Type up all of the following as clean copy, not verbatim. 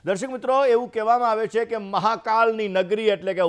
દર્શક મિત્રો, એવું કહેવામાં આવે છે કે મહાકાલની નગરી એટલે કે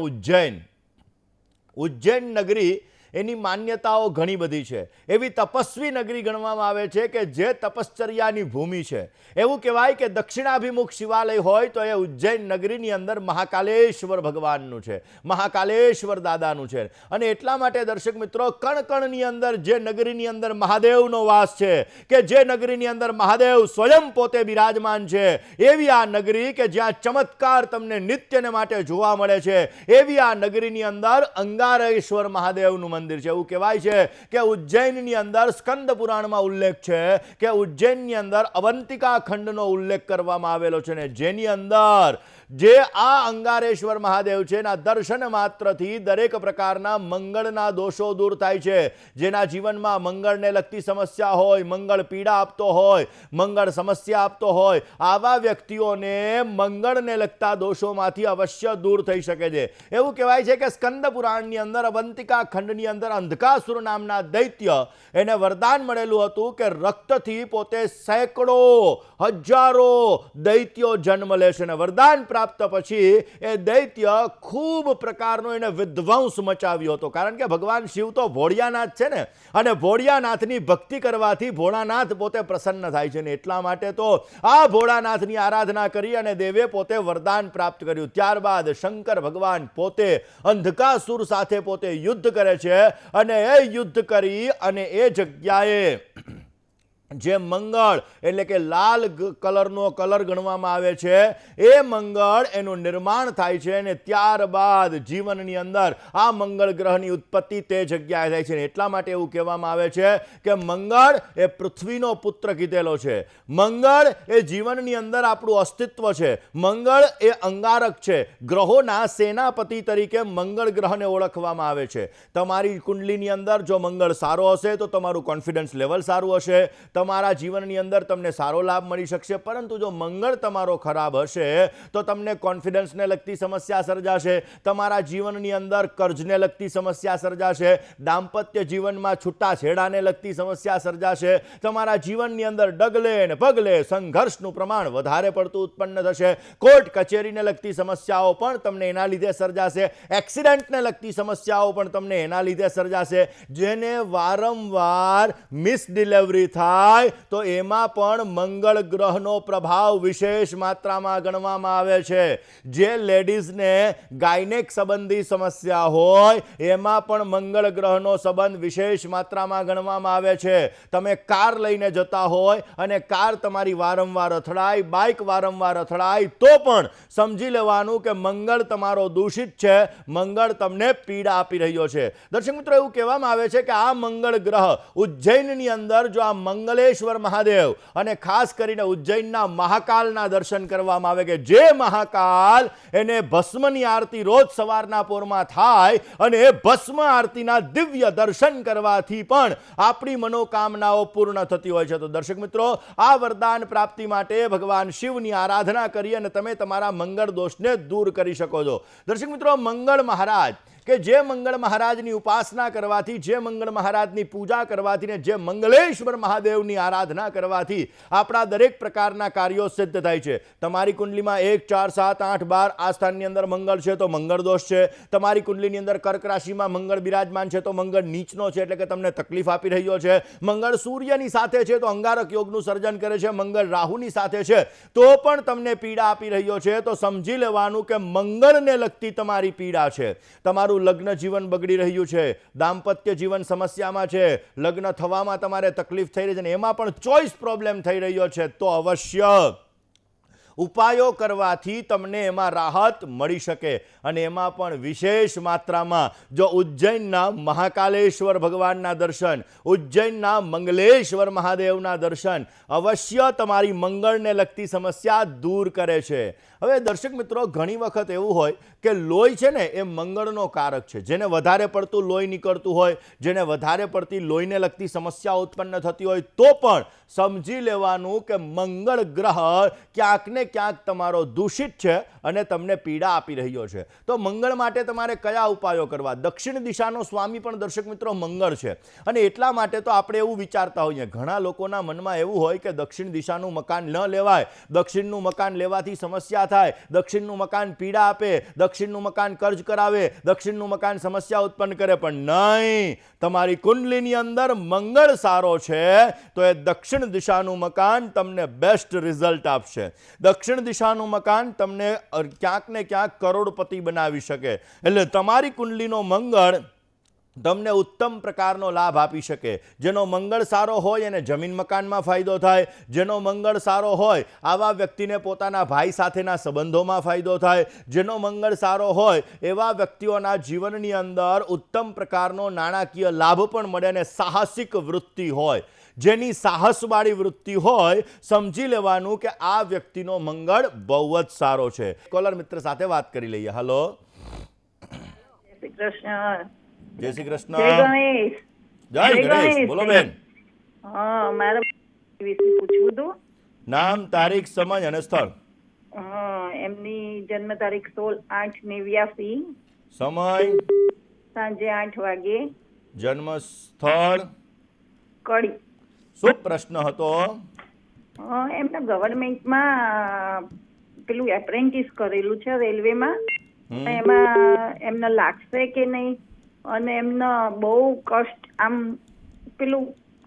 ઉજ્જૈન નગરી એની માન્યતાઓ ઘણી બધી છે. એવી તપસ્વી નગરી ગણવામાં આવે છે કે જે તપશ્ચર્યાની ભૂમિ છે. એવું કહેવાય કે દક્ષિણાભિમુખ શિવાલય હોય તો એ ઉજ્જૈન નગરીની અંદર મહાકાલેશ્વર ભગવાનનું છે, મહાકાલેશ્વર દાદાનું છે. અને એટલા માટે દર્શક મિત્રો, કણકણની અંદર જે નગરીની અંદર મહાદેવનો વાસ છે, કે જે નગરીની અંદર મહાદેવ સ્વયં પોતે બિરાજમાન છે, એવી આ નગરી કે જ્યાં ચમત્કાર તમને નિત્યને માટે જોવા મળે છે, એવી આ નગરીની અંદર અંગારેશ્વર મહાદેવનું મંદિર છે. એવું કહેવાય છે કે ઉજ્જૈનની અંદર સ્કંદ પુરાણમાં ઉલ્લેખ છે કે ઉજ્જૈનની અંદર અવંતિકા ખંડનો ઉલ્લેખ કરવામાં આવેલો છે ને જેની અંદર જે આ અંગારેશ્વર મહાદેવ છે એના દર્શન માત્રથી દરેક પ્રકારના મંગળના દોષો દૂર થાય છે. જેના જીવનમાં મંગળને લગતી સમસ્યા હોય, મંગળ પીડા આપતો હોય, મંગળ સમસ્યા આપતો હોય, આવા વ્યક્તિઓને મંગળને લગતા દોષોમાંથી અવશ્ય દૂર થઈ શકે છે. એવું કહેવાય છે કે સ્કંદ પુરાણની અંદર અવંતિકા ખંડની અંદર અંધકાસુર નામના દૈત્ય, એને વરદાન મળેલું હતું કે રક્તથી પોતે સેંકડો હજારો દૈત્યો જન્મ લે છે. અને વરદાન પ્રાપ્ત પછી એ દૈત્ય ખૂબ પ્રકારનો એને વિધ્વંસ મચાવ્યો હતો. કારણ કે ભગવાન શિવ તો ભોળિયાનાથ છે ને, અને ભોળિયાનાથની ભક્તિ કરવાથી ભોળાનાથ પોતે પ્રસન્ન થાય છે ને એટલા માટે તો આ ભોળાનાથની આરાધના કરી અને દેવે પોતે વરદાન પ્રાપ્ત કર્યું. ત્યારબાદ શંકર ભગવાન પોતે અંધકાસુર સાથે પોતે યુદ્ધ કરે છે અને એ યુદ્ધ કરી અને એ જગ્યાએ જે મંગળ એટલે કે લાલ કલરનો કલર ગણવામાં આવે છે, એ મંગળ એનું નિર્માણ થાય છે અને ત્યારબાદ જીવનની અંદર આ મંગળ ગ્રહની ઉત્પત્તિ તે જગ્યાએ થાય છે. એટલા માટે એવું કહેવામાં આવે છે કે મંગળ એ પૃથ્વીનો પુત્ર કીધેલો છે. મંગળ એ જીવનની અંદર આપણું અસ્તિત્વ છે. મંગળ એ અંગારક છે. ગ્રહોના સેનાપતિ તરીકે મંગળ ગ્રહને ઓળખવામાં આવે છે. તમારી કુંડલીની અંદર જો મંગળ સારો હશે તો તમારું કોન્ફિડન્સ લેવલ સારું હશે, તમારા જીવનની અંદર તમને સારો લાભ મળી શકશે. પરંતુ જો મંગળ તમારો ખરાબ હશે તો તમને કોન્ફિડન્સને લગતી સમસ્યા સર્જાશે, તમારા જીવનની અંદર કર્જને લગતી સમસ્યા સર્જાશે, દાંપત્ય જીવનમાં છૂટાછેડાને લગતી સમસ્યા સર્જાશે, તમારા જીવનની અંદર ડગલે ને પગલે સંઘર્ષનું પ્રમાણ વધારે પડતું ઉત્પન્ન થશે, કોર્ટ કચેરીને લગતી સમસ્યાઓ પણ તમને એના લીધે સર્જાશે, એક્સિડન્ટને લગતી સમસ્યાઓ પણ તમને એના લીધે સર્જાશે. જેને વારંવાર મિસડિલિવરી થાય તો એમાં પણ મંગળ ગ્રહનો પ્રભાવ વિશેષ માત્રામાં ગણવામાં આવે છે. જે લેડીઝને ગાયનેક સંબંધી સમસ્યા હોય એમાં પણ મંગળ ગ્રહનો સંબંધ વિશેષ માત્રામાં ગણવામાં આવે છે. તમે કાર લઈને જતા હોય અને કાર તમારી વારંવાર અથડાય, બાઇક વારંવાર અથડાય, તો પણ સમજી લેવાનું કે મંગળ તમારો દૂષિત છે, મંગળ તમને પીડા આપી રહ્યો છે. દર્શક મિત્રો, એવું કહેવામાં આવે છે કે આ મંગળ ગ્રહ ઉજ્જૈનની અંદર જો આ મંગલેશ્વર મહાદેવ અને ખાસ કરીને ઉજ્જૈનના મહાકાલના દર્શન કરવામાં આવે કે જે મહાકાલ એને ભસ્મની આરતી રોજ સવારના પોરમાં થાય અને એ ભસ્મ આરતીના દિવ્ય દર્શન કરવાથી પણ આપણી મનોકામનાઓ પૂર્ણ થતી હોય છે. તો દર્શક મિત્રો, આ વરદાન પ્રાપ્તિ માટે ભગવાન શિવની આરાધના કરી અને તમે તમારા મંગળ દોષને દૂર કરી શકો છો. દર્શક મિત્રો, મંગળ મહારાજ કે જે મંગળ મહારાજની ઉપાસના કરવાથી, જે મંગળ મહારાજની પૂજા કરવાથી ને જે મંગલેશ્વર મહાદેવની આરાધના કરવાથી આપણા દરેક પ્રકારના કાર્યો સિદ્ધ થાય છે. તમારી કુંડલીમાં 1, 4, 7, 8, 12 આ સ્થાનની અંદર મંગળ છે તો મંગળ દોષ છે. તમારી કુંડલીની અંદર કર્ક રાશિમાં મંગળ બિરાજમાન છે તો મંગળ નીચનો છે એટલે કે તમને તકલીફ આપી રહ્યો છે. મંગળ સૂર્યની સાથે છે તો અંગારક યોગનું સર્જન કરે છે. મંગળ રાહુની સાથે છે તો પણ તમને પીડા આપી રહ્યો છે. તો સમજી લેવાનું કે મંગળને લગતી તમારી પીડા છે. તમારું લગ્ન જીવન બગડી રહ્યું છે, દાંપત્ય જીવન સમસ્યામાં છે, લગ્ન થવામાં તમારે તકલીફ થઈ રહી છે અને એમાં પણ ચોઇસ પ્રોબ્લેમ થઈ રહ્યો છે, તો અવશ્ય ઉપાયો કરવાથી તમને એમાં રાહત મળી શકે. અને એમાં પણ વિશેષ માત્રામાં જો ઉજ્જૈનના મહાકાલેશ્વર ભગવાનના દર્શન, ઉજ્જૈનના મંગલેશ્વર મહાદેવના દર્શન અવશ્ય તમારી મંગળને લગતી સમસ્યા દૂર કરે છે. હવે દર્શક મિત્રો, ઘણી વખત એવું હોય કે લોહી છે ને એ મંગળનો કારક છે. જેને વધારે પડતું લોહી નીકળતું હોય, જેને વધારે પડતી લોહીને લગતી સમસ્યા ઉત્પન્ન થતી હોય, તો પણ સમજી લેવાનું કે મંગળ ગ્રહ ક્યાંક ને ક્યાંક તમારો દૂષિત છે અને તમને પીડા આપી રહ્યો છે. તો મંગળ માટે તમારે કયા ઉપાયો કરવા? દક્ષિણ દિશાનો સ્વામી પણ દર્શક મિત્રો મંગળ છે અને એટલા માટે તો આપણે એવું વિચારતા હોઈએ, ઘણા લોકોના મનમાં એવું હોય કે દક્ષિણ દિશાનું મકાન ન લેવાય, દક્ષિણનું મકાન લેવાથી સમસ્યા થાય, દક્ષિણનું મકાન પીડા આપે, દક્ષિણનું મકાન કર્જ કરાવે, દક્ષિણનું મકાન સમસ્યા ઉત્પન્ન કરે. પણ નહીં, તમારી કુંડલીની અંદર મંગળ સારો છે તો એ દક્ષિણ દિશાનું મકાન તમને બેસ્ટ રિઝલ્ટ આપશે. દક્ષિણ દિશાનું મકાન તમને ક્યાંક ને ક્યાંક કરોડપતિ બનાવી શકે. એટલે તમારી કુંડલીનો મંગળ તમને ઉત્તમ પ્રકારનો લાભ આપી શકે. જેનો મંગળ સારો હોય એને જમીન મકાનમાં ફાયદો થાય, જેનો મંગળ સારો હોય આવા વ્યક્તિને પોતાના ભાઈ સાથેના સંબંધોમાં ફાયદો થાય, જેનો મંગળ સારો હોય એવા વ્યક્તિઓના જીવનની અંદર ઉત્તમ પ્રકારનો નાણાકીય લાભ પણ મળે અને સાહસિક વૃત્તિ હોય. જેની સાહસવાળી વૃત્તિ હોય, સમજી લેવાનું કે આ વ્યક્તિનો મંગળ બહુ જ સારો છે. કોલર મિત્ર સાથે વાત કરી લઈએ. હલો, જય શ્રી કૃષ્ણ. જય ગણેશ. જય ગણેશ. બોલો બેન. હા, મારે વિશે પૂછવું હતું. નામ, તારીખ, સમય અને સ્થળ. એમની જન્મ તારીખ 16/8/89, સમય સાંજે 8 વાગે, જન્મ સ્થળ કડી. શું પ્રશ્ન હતો? એમના ગવર્મેન્ટમાં પેલું એપ્રેન્ટિસ કરેલું છે રેલવેમાં, એમાં એમને લાગશે કે નહીં, અને એમને બહુ કષ્ટ, આમ પેલું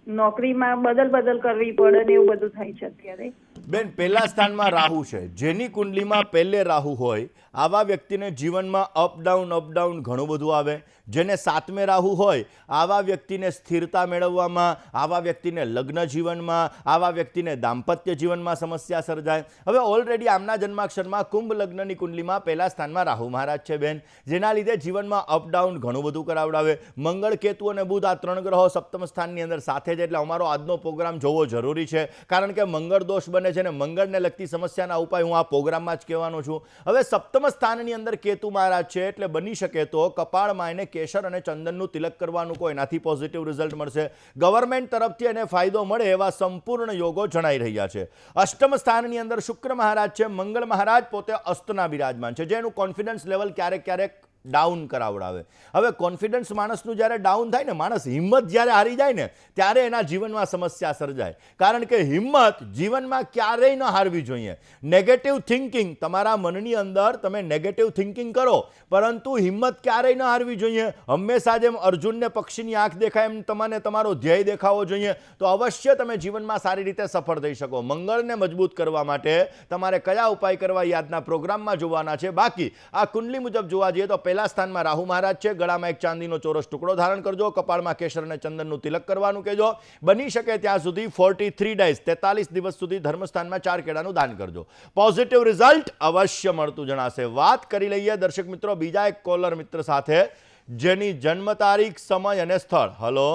નોકરીમાં બદલ કરવી પડે ને એવું બધું થાય છે અત્યારે. બેન, પહેલા સ્થાનમાં રાહુ છે. જેની કુંડલીમાં પહેલે રાહુ હોય આવા વ્યક્તિને જીવનમાં અપડાઉન ઘણું બધું આવે. જેને 7મે રાહુ હોય આવા વ્યક્તિને સ્થિરતા મેળવવામાં, આવા વ્યક્તિને લગ્ન જીવનમાં, આવા વ્યક્તિને દાંપત્ય જીવનમાં સમસ્યા સર્જાય. હવે ઓલરેડી આમના જન્માક્ષરમાં કુંભ લગ્નની કુંડલીમાં પહેલા સ્થાનમાં રાહુ મહારાજ છે બેન, જેના લીધે જીવનમાં અપડાઉન ઘણું બધું કરાવડાવે. મંગળ, કેતુ અને બુધ આ 3 ગ્રહો સપ્તમ સ્થાનની અંદર સાથે જ, એટલે અમારો આજનો પ્રોગ્રામ જોવો જરૂરી છે. કારણ કે મંગળ દોષ બને છે અને મંગળને લગતી સમસ્યાના ઉપાય હું આ પ્રોગ્રામમાં જ કહેવાનો છું. હવે સપ્તમ સ્થાનની અંદર કેતુ મહારાજ છે, એટલે બની શકે તો કપાળમાં એને કેસર અને ચંદનનું તિલક કરવાનું, કોઈ એનાથી પોઝિટિવ રિઝલ્ટ મળશે. ગવર્મેન્ટ તરફથી એને ફાયદો મળે એવા સંપૂર્ણ યોગો જણાઈ રહ્યા છે. અષ્ટમ સ્થાનની અંદર શુક્ર મહારાજ છે. મંગળ મહારાજ પોતે અસ્તના બિરાજમાન છે, જેનું કોન્ફિડન્સ લેવલ ક્યારેક ડાઉન કરાવડાવે. હવે કોન્ફિડન્સ માણસનું જ્યારે ડાઉન થાય ને, માણસ હિંમત જ્યારે હારી જાય ને, ત્યારે એના જીવનમાં સમસ્યા સર્જાય. કારણ કે હિંમત જીવનમાં ક્યારેય ન હારવી જોઈએ. નેગેટિવ થિંકિંગ, તમારા મનની અંદર તમે નેગેટિવ થિંકિંગ કરો, પરંતુ હિંમત ક્યારેય ન હારવી જોઈએ. હંમેશા જેમ અર્જુનને પક્ષીની આંખ દેખાય એમ તમને તમારો ધ્યેય દેખાવો જોઈએ, તો અવશ્ય તમે જીવનમાં સારી રીતે સફળ થઈ શકો. મંગળને મજબૂત કરવા માટે તમારે કયા ઉપાય કરવા એ આજના પ્રોગ્રામમાં જોવાના છે. બાકી આ કુંડલી મુજબ જોવા જઈએ તો પહેલા સ્થાનમાં રાહુ મહારાજ છે. ગળામાં એક ચાંદીનો ચોરસ ટુકડો ધારણ કરજો, કપાળમાં કેસર અને ચંદનનું તિલક કરવાનું કહેજો. બની શકે ત્યાં સુધી 43 ડેઝ 43 દિવસ સુધી ધર્મસ્થાનમાં 4 કેળાનું દાન કરજો. પોઝિટિવ રિઝલ્ટ અવશ્ય મળતું જણાશે. વાત કરી લઈએ દર્શક મિત્રો બીજા એક કોલર મિત્ર સાથે, જેની જન્મ તારીખ, સમય અને સ્થળ. હલો,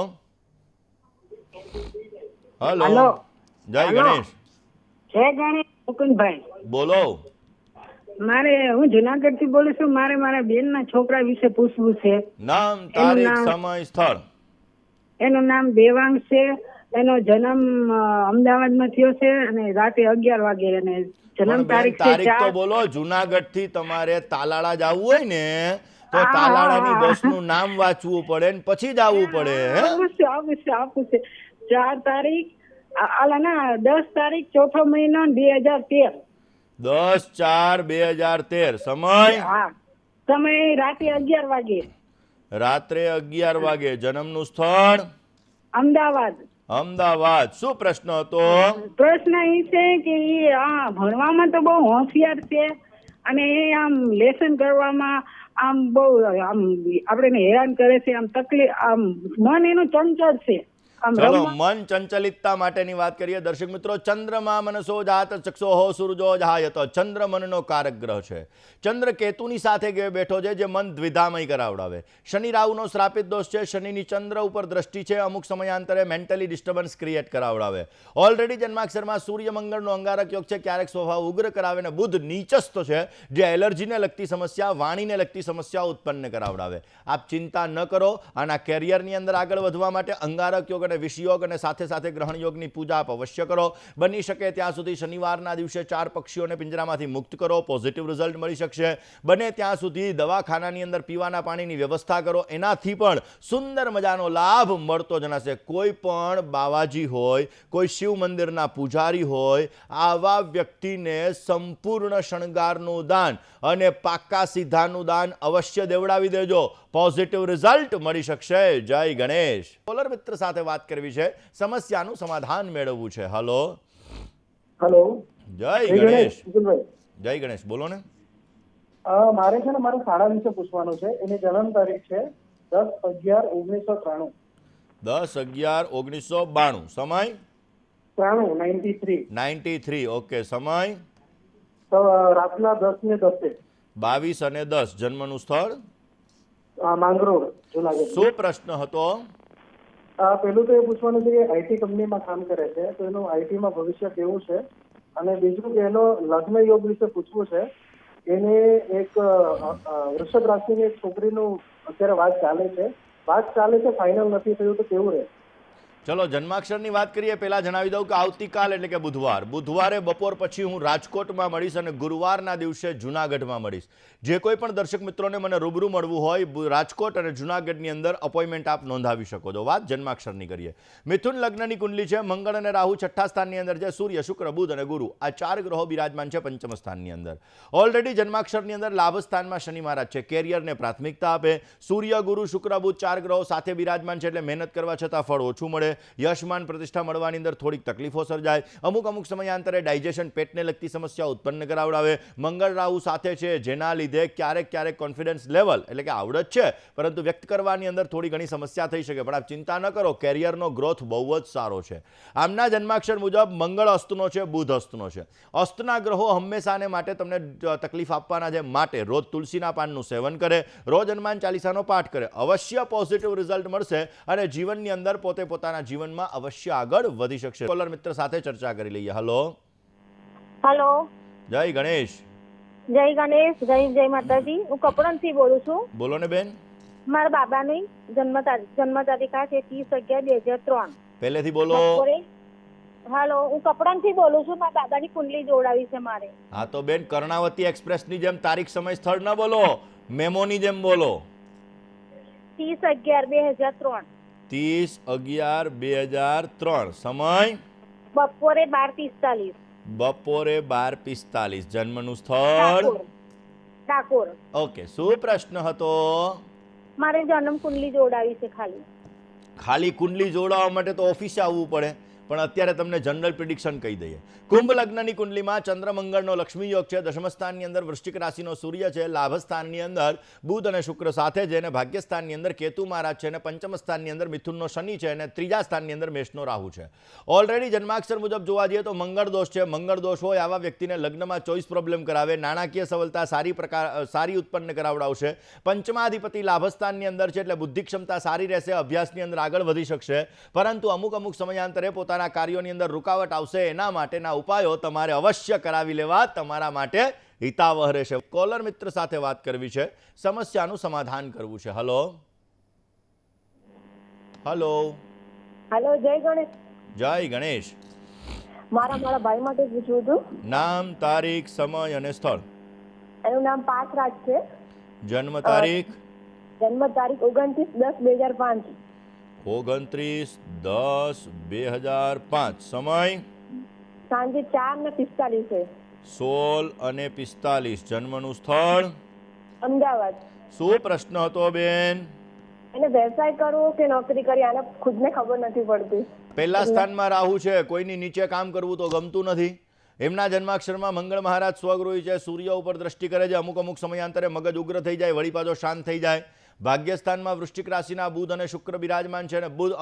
જય ગણેશ. જય ગણેશ મુકુંદભાઈ. બોલો. હું જુનાગઢ થી બોલું છું. મારા બેન ના છોકરા વિશે પૂછવું છે. નામ, તારીખ, સમય, સ્થળ. એનું નામ દેવાંગ છે. એનો જન્મ અમદાવાદમાં થયો છે અને રાતે 11 વાગે અને જન્મ તારીખ તો બોલો. જુનાગઢ થી તમારે તાલાળા જવું હોય ને તો તાલાળાની બસનું નામ વાંચવું પડે ને પછી જ આવવું પડે. આપું છે 4 તારીખ 10 તારીખ 4થો મહિનો 2013. 10/4/2013. સમય? સમય રાતે 11 વાગે. રાત્રે 11 વાગે. જન્મનું સ્થળ? અમદાવાદ. શું પ્રશ્ન હતો? પ્રશ્ન એ છે કે ભણવામાં તો બહુ હોશિયાર છે અને એ આમ લેસન કરવામાં આમ બહુ આમ આપણે હેરાન કરે છે. આમ તકલીફ, આમ મન એનું ચંચળ છે. ચલો મન ચંચલિતતા માટેની વાત કરીએ દર્શક મિત્રો. ચંદ્રમા મનસો જાત ચક્ષોહો સૂરજો જાયત. ચંદ્ર મનનો કારક ગ્રહ છે. ચંદ્ર કેતુની સાથે બેઠો છે, જે મન દ્વિધામય કરાવડાવે. શનિ રાહુનો શ્રાપિત દોષ છે. શનિની ચંદ્ર ઉપર દ્રષ્ટિ છે. અમુક સમયાંતરે મેન્ટલી ડિસ્ટર્બન્સ ક્રિએટ કરાવડાવે. ઓલરેડી જન્માક્ષરમાં સૂર્ય મંગળનો અંગારક યોગ છે, ક્યારેક સ્વભાવ ઉગ્ર કરાવે. ને બુધ નીચસ્થ છે, જે એલર્જીને લગતી સમસ્યા, વાણીને લગતી સમસ્યા ઉત્પન્ન કરાવડાવે. આપ ચિંતા ન કરો. આના કેરિયરની અંદર આગળ વધવા માટે અંગારક યોગ અને વિષયોગ અને સાથે સાથે ગ્રહણ યોગની પૂજા આપ અવશ્ય કરો. બની શકે ત્યાં સુધી શનિવારના દિવસે 4 પક્ષીઓને પિંજરામાંથી મુક્ત કરો, પોઝિટિવ રિઝલ્ટ મળી શકશે. બને ત્યાં સુધી દવાખાનાની અંદર પીવાના પાણીની વ્યવસ્થા કરો, એનાથી પણ સુંદર મજાનો લાભ મળતો જણાશે. કોઈ પણ બાવાજી હોય, કોઈ શિવ મંદિરના પૂજારી હોય, આવા વ્યક્તિને સંપૂર્ણ શણગારનું દાન અને પાકા સીધાનું દાન અવશ્ય દેવડાવી દેજો. પોઝિટિવ રિઝલ્ટ મળી શકશે. જય ગણેશ. કોલર મિત્ર સાથે વાત કરવી છે, સમસ્યાનું સમાધાન મેળવવું છે. હલો હેલો, જય ગણેશ. વિપુલભાઈ. જય ગણેશ, બોલો ને. મારે છે ને મારા શાળા વિશે પૂછવાનું છે. એની જન્મ તારીખ છે 10/11/1993. 10/11/1992. સમય 93. ઓકે. સમય તો રાતના 10:10. 22 અને 10. જન્મનું સ્થળ માંગરોળ, જુનાગઢ. શું પ્રશ્ન હતો? પેલું તો એ પૂછવાનું છે કે આઈટી કંપનીમાં કામ કરે છે, તો એનું આઈટીમાં ભવિષ્ય કેવું છે, અને બીજું કે એનો લગ્ન યોગ વિશે પૂછવું છે. એને એક વૃષભ રાશિની એક છોકરીનું અત્યારે વાત ચાલે છે, ફાઇનલ નથી થયું, તો કેવું રહે? ચલો જન્માક્ષરની વાત કરીએ. પહેલા જણાવી દઉં કે આવતીકાલ એટલે કે બુધવારે બપોર પછી હું રાજકોટમાં મળીશ અને ગુરુવારના દિવસે જુનાગઢમાં મળીશ. જે કોઈ પણ દર્શક મિત્રોને મને રૂબરૂ મળવું હોય, રાજકોટ અને જુનાગઢની અંદર અપોઇન્ટમેન્ટ આપ નોંધાવી શકો છો. વાત જન્માક્ષરની કરીએ. મિથુન લગ્નની કુંડલી છે. મંગળ અને રાહુ 6ઠ્ઠા સ્થાનની અંદર છે. સૂર્ય, શુક્ર, બુધ અને ગુરુ આ 4 ગ્રહો બિરાજમાન છે પંચમ સ્થાનની અંદર. ઓલરેડી જન્માક્ષરની અંદર લાભ સ્થાનમાં શનિ મહારાજ છે. કેરિયરને પ્રાથમિકતા આપે. સૂર્ય, ગુરુ, શુક્ર, બુધ 4 ગ્રહો સાથે બિરાજમાન છે, એટલે મહેનત કરવા છતાં ફળ ઓછું મળે. યશમાન પ્રતિષ્ઠા મળવાની અંદર થોડીક તકલીફો સર્જાય. અમુક સમયાંતરે ડાયજેશન, પેટને લગતી સમસ્યાઓ ઉત્પન્ન કરાવડાવે. મંગળ રાહુ સાથે છે, જેના લીધે ક્યારેક કોન્ફિડન્સ લેવલ એટલે કે આવડત છે, પરંતુ વ્યક્ત કરવાની અંદર થોડી ઘણી સમસ્યા થઈ શકે. પણ આપ ચિંતા ન કરો, કેરિયરનો ગ્રોથ બહુ જ સારો છે. આમના જન્માક્ષર મુજબ મંગળ અસ્તનો છે, બુધ અસ્તનો છે. અસ્તના ગ્રહો હંમેશાને માટે તમને તકલીફ આપવાના છે, માટે રોજ તુલસીના પાનનું સેવન કરે, રોજ હનુમાન ચાલીસાનો પાઠ કરે, અવશ્ય પોઝિટિવ રિઝલ્ટ મળશે અને જીવનની અંદર પોતે પોતાના જીવનમાં અવશ્ય આગળ વધી શકશે. કોલર મિત્ર સાથે ચર્ચા કરી લઈએ. હલો જય ગણેશ. જય માતાજી. હું કપડણથી બોલું છું. બોલો ને બેન. મારા બાબાની જન્મ તારીખ છે 30/11/2003. પહેલેથી બોલો. હું કપડણથી બોલું છું. મારા બાબાની કુંડલી જોડાવી છે મારે. હા તો બેન, કર્ણાવતી એક્સપ્રેસની જેમ તારીખ, સમય, સ્થળ ન બોલો, મેમોની જેમ બોલો. 30/11/2003. 30/11/2003. સમય બપોરે 12:45. બપોરે 12:45. જન્મનું સ્થળ ડાકોર. ઓકે. શું પ્રશ્ન હતો? મારે જન્મ કુંડલી જોડાવી છે. ખાલી કુંડલી જોડાવા માટે તો ઓફિસે આવવું પડે, પણ અત્યારે તમને જનરલ પ્રિડિક્શન કહી દઈએ. કુંભ લગ્નની કુંડલીમાં ચંદ્ર મંગળનો લક્ષ્મી યોગ છે. દશમ સ્થાનની અંદર વૃશ્ચિક રાશિનો સૂર્ય છે. લાભ સ્થાનની અંદર બુધ અને શુક્ર સાથે છે, અને ભાગ્ય સ્થાનની અંદર કેતુ મહારાજ છે, અને પંચમ સ્થાનની અંદર મિથુનનો શનિ છે, અને ત્રીજા સ્થાનની અંદર મેષનો રાહુ છે. ઓલરેડી જન્માક્ષર મુજબ જોવા જઈએ તો મંગળ દોષ છે. મંગળ દોષ હોય આવા વ્યક્તિને લગ્નમાં ચોઈસ પ્રોબ્લેમ કરાવે, નાણાકીય સફળતા સારી ઉત્પન્ન કરાવડાવશે. પંચમાધિપતિ લાભસ્થાનની અંદર છે, એટલે બુદ્ધિ ક્ષમતા સારી રહેશે, અભ્યાસની અંદર આગળ વધી શકશે. પરંતુ અમુક સમયાંતરે પોતાના કાર્યોની અંદર રૂકાવટ આવશે. એના માટેના ઉપાયો તમારે અવશ્ય કરાવી લેવા, તમારા માટે હિતાવહ રહેશે. કોલર મિત્ર સાથે વાત કરવી છે, સમસ્યાનું સમાધાન કરવું છે. હલો. જય ગણેશ. મારા ભાઈ માટે પૂછવું હતું. નામ, તારીખ, સમય અને સ્થળ. એનું નામ પાર્થરાજ છે. જન્મ તારીખ 29/10/2005. 29/10/2005. સમય સાંજે 4:45. 16:45. જન્મનું સ્થળ અમદાવાદ. શું પ્રશ્ન હતો બેન? એને વ્યવસાય કરવો કે નોકરી કરી, આને ખુદને ખબર નથી પડતી. પહેલા સ્થાનમાં રાહુ છે, કોઈની નીચે કામ કરવું તો ગમતું નથી. એમના જન્માક્ષરમાં મંગળ મહારાજ સ્વગૃહી છે, સૂર્ય ઉપર દ્રષ્ટિ કરે છે. અમુક સમયાંતરે મગજ ઉગ્ર થઈ જાય, વળી પાછો શાંત થઈ જાય. ભાગ્યસ્થાનમાં વૃશ્ચિક રાશિના બુધ અને શુક્ર બિરાજમાન છે, અને બુધ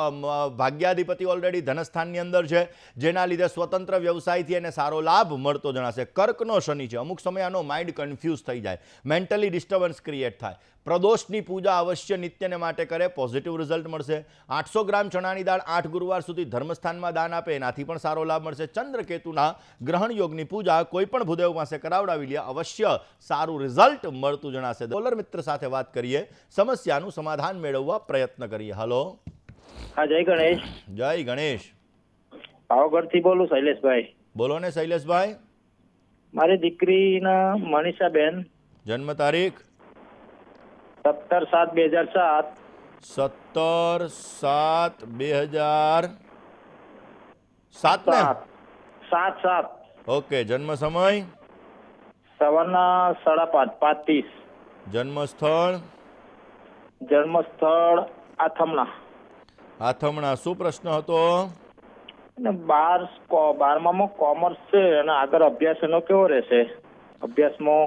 ભાગ્યાધિપતિ ઓલરેડી ધનસ્થાનની અંદર છે, જેના લીધે સ્વતંત્ર વ્યવસાયથી એને સારો લાભ મળતો જણાશે. કર્કનો શનિ છે. અમુક સમય આનો માઇન્ડ કન્ફ્યુઝ થઈ જાય, મેન્ટલી ડિસ્ટર્બન્સ ક્રિએટ થાય. પ્રદોષની પૂજા અવશ્ય નિત્યને માટે કરે, પોઝિટિવ રિઝલ્ટ મળશે. 800 ગ્રામ ચણાની દાળ 8 ગુરુવાર સુધી ધર્મસ્થાનમાં દાન આપે, એનાથી પણ સારો લાભ મળશે. ચંદ્રકેતુના ગ્રહણ યોગની પૂજા કોઈ પણ ભૂદેવ પાસે કરાવડાવી લે, અવશ્ય સારું રિઝલ્ટ મળતું જણાશે. કોલર મિત્ર સાથે વાત કરીએ, સમસ્યાનું સમાધાન મેળવવા પ્રયત્ન કરીએ. હલો હા, જય ગણેશ. જય ગણેશ. પાવાગઢથી બોલું શૈલેષભાઈ. બોલો ને શૈલેષભાઈ. મારી દીકરીના મનીષાબેન, જન્મ તારીખ 17/7/2007. 17/7/2007 ને? 7/7. ઓકે. જન્મ સમય? સવારના 5:30, 5:30. જન્મ સ્થળ? જન્મસ્થળ આથમણા. આથમણા. શું પ્રશ્ન હતો? અને 12માં કોમર્સ છે અને આગળ અભ્યાસ એનો કેવો રહેશે? અભ્યાસમાં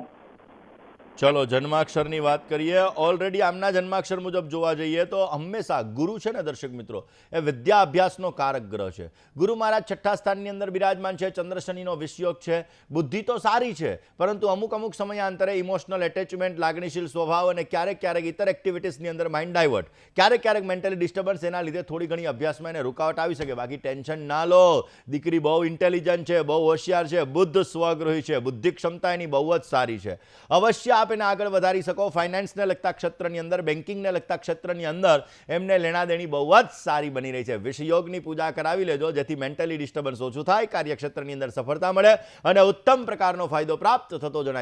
ચલો જન્માક્ષરની વાત કરીએ. ઓલરેડી આમના જન્માક્ષર મુજબ જોવા જઈએ તો હંમેશા ગુરુ છે ને દર્શક મિત્રો, એ વિદ્યા અભ્યાસનો કારક ગ્રહ છે. ગુરુ મહારાજ 6ઠ્ઠા સ્થાનની અંદર બિરાજમાન છે. ચંદ્ર શનિનો વિષયોગ છે. બુદ્ધિ તો સારી છે, પરંતુ અમુક સમયાંતરે ઇમોશનલ એટેચમેન્ટ, લાગણીશીલ સ્વભાવ અને ક્યારેક ઇતર એક્ટિવિટીઝની અંદર માઇન્ડ ડાયવર્ટ, ક્યારેક મેન્ટલી ડિસ્ટર્બન્સ, એના લીધે થોડી ઘણી અભ્યાસમાં એને રૂકાવટ આવી શકે. બાકી ટેન્શન ના લો. દીકરી બહુ ઇન્ટેલિજન્ટ છે, બહુ હોશિયાર છે, બુદ્ધ સ્વગૃહી છે, બુદ્ધિ ક્ષમતા એની બહુ જ સારી છે. અવશ્ય આપ એને આગળ વધારી શકો. ફાઇનાન્સને લગતા ક્ષેત્રની અંદર, બેન્કિંગને લગતા ક્ષેત્રની અંદર એમને લેણાદેણી બહુ જ સારી બની રહી છે. વિષયોગની પૂજા કરાવી લેજો, જેથી મેન્ટલી ડિસ્ટર્બન્સ ઓછું થાય, કાર્યક્ષેત્રની અંદર સફળતા મળે અને ઉત્તમ પ્રકારનો ફાયદો પ્રાપ્ત થતો જણાય.